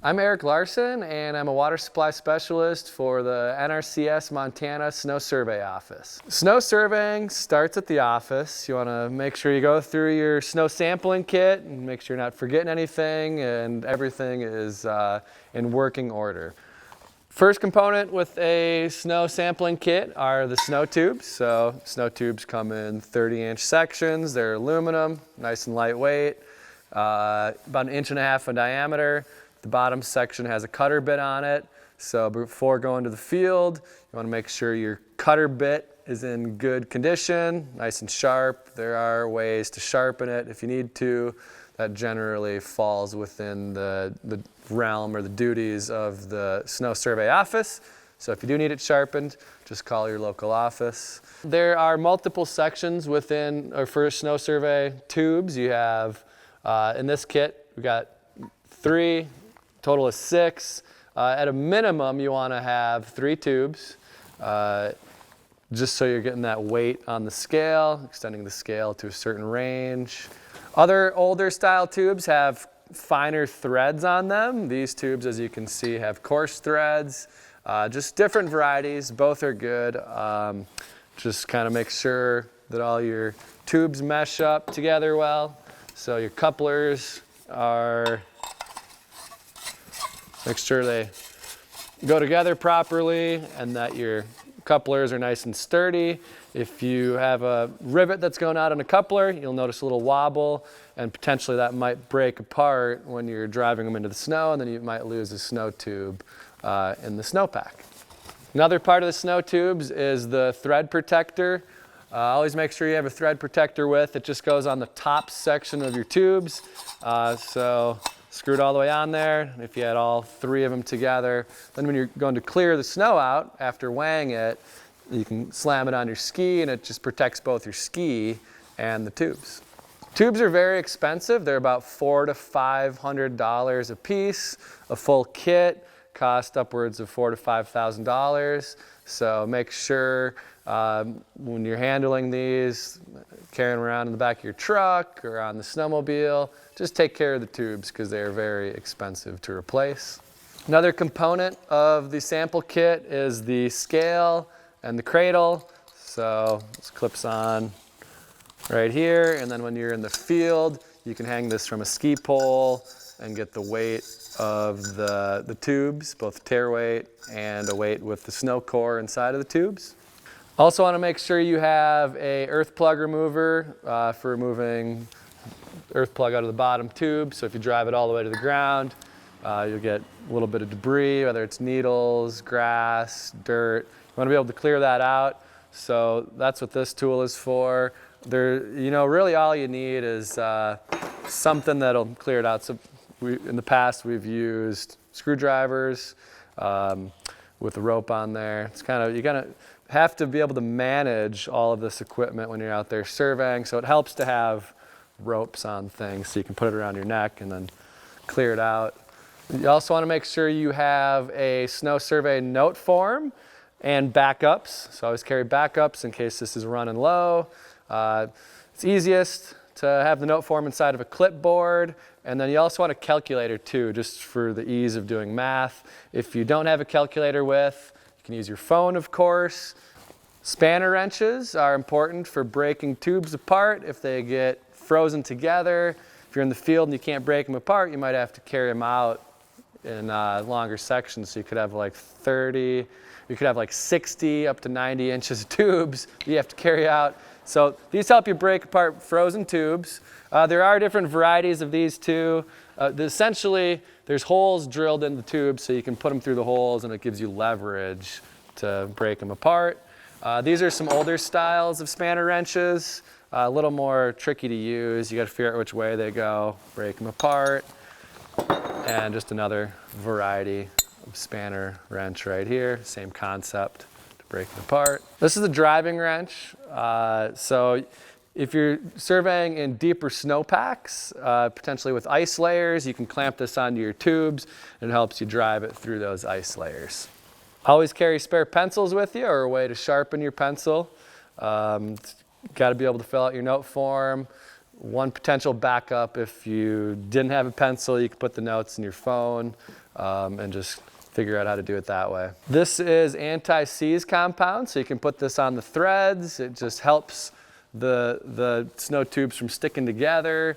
I'm Eric Larson, and I'm a water supply specialist for the NRCS Montana Snow Survey Office. Snow surveying starts at the office. You want to make sure you go through your snow sampling kit and make sure you're not forgetting anything and everything is in working order. First component with a snow sampling kit are the snow tubes. So snow tubes come in 30-inch sections. They're aluminum, nice and lightweight, about 1.5 inches in diameter. The bottom section has a cutter bit on it, so before going to the field, you want to make sure your cutter bit is in good condition, nice and sharp. There are ways to sharpen it if you need to. That generally falls within the realm or the duties of the snow survey office. So if you do need it sharpened, just call your local office. There are multiple sections within or for snow survey tubes. You have, in this kit, we've got 3, total of 6. At a minimum, you want to have 3 tubes, just so you're getting that weight on the scale, extending the scale to a certain range. Other older style tubes have finer threads on them. These tubes, as you can see, have coarse threads. Just different varieties, both are good. Just kind of make sure that all your tubes mesh up together well. So your couplers are, make sure they go together properly and that your couplers are nice and sturdy. If you have a rivet that's going out on a coupler, you'll notice a little wobble, and potentially that might break apart when you're driving them into the snow, and then you might lose a snow tube in the snowpack. Another part of the snow tubes is the thread protector. Always make sure you have a thread protector with. It just goes on the top section of your tubes. So screw it all the way on there. If you had all 3 of them together, then when you're going to clear the snow out after weighing it, you can slam it on your ski and it just protects both your ski and the tubes. Tubes are very expensive. They're about $400 to $500 a piece. A full kit costs upwards of $4,000 to $5,000. So make sure when you're handling these, carrying them around in the back of your truck or on the snowmobile, just take care of the tubes because they are very expensive to replace. Another component of the sample kit is the scale and the cradle. So this clips on right here, and then when you're in the field, you can hang this from a ski pole and get the weight of the tubes, both tear weight and a weight with the snow core inside of the tubes. Also want to make sure you have a earth plug remover for removing earth plug out of the bottom tube. So if you drive it all the way to the ground, you'll get a little bit of debris, whether it's needles, grass, dirt. You want to be able to clear that out. So that's what this tool is for. Really all you need is something that'll clear it out. So in the past, we've used screwdrivers with a rope on there. It's kind of, you're gonna have to be able to manage all of this equipment when you're out there surveying. So it helps to have ropes on things so you can put it around your neck and then clear it out. You also want to make sure you have a snow survey note form and backups. So always carry backups in case this is running low. It's easiest to have the note form inside of a clipboard, and then you also want a calculator too, just for the ease of doing math. If you don't have a calculator with, you can use your phone, of course. Spanner wrenches are important for breaking tubes apart if they get frozen together. If you're in the field and you can't break them apart, you might have to carry them out in longer sections. So you could have like 30, you could have like 60 up to 90 inches of tubes that you have to carry out. So these help you break apart frozen tubes. There are different varieties of these too. Essentially, there's holes drilled in the tubes so you can put them through the holes and it gives you leverage to break them apart. These are some older styles of spanner wrenches, a little more tricky to use. You got to figure out which way they go, break them apart. And just another variety of spanner wrench right here, same concept. Break it apart. This is a driving wrench. So If you're surveying in deeper snowpacks, potentially with ice layers, you can clamp this onto your tubes and it helps you drive it through those ice layers. Always carry spare pencils with you or a way to sharpen your pencil. Got to be able to fill out your note form. One potential backup, if you didn't have a pencil, you could put the notes in your phone and just figure out how to do it that way. This is anti-seize compound, so you can put this on the threads. It just helps the snow tubes from sticking together.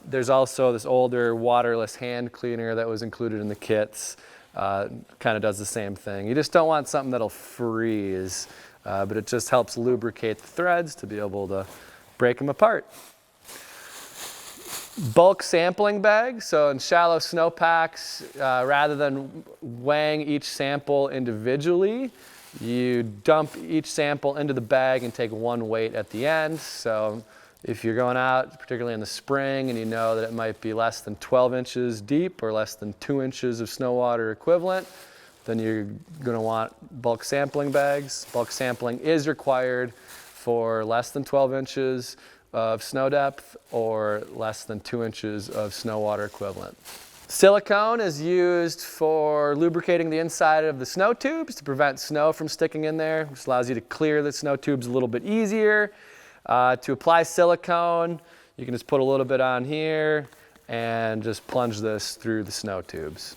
There's also this older waterless hand cleaner that was included in the kits. Kind of does the same thing. You just don't want something that'll freeze, but it just helps lubricate the threads to be able to break them apart. Bulk sampling bag. So in shallow snowpacks, rather than weighing each sample individually, you dump each sample into the bag and take one weight at the end. So if you're going out, particularly in the spring, and you know that it might be less than 12 inches deep or less than 2 inches of snow water equivalent, then you're going to want bulk sampling bags. Bulk sampling is required for less than 12 inches of snow depth or less than 2 inches of snow water equivalent. Silicone is used for lubricating the inside of the snow tubes to prevent snow from sticking in there, which allows you to clear the snow tubes a little bit easier. To apply silicone, you can just put a little bit on here and just plunge this through the snow tubes.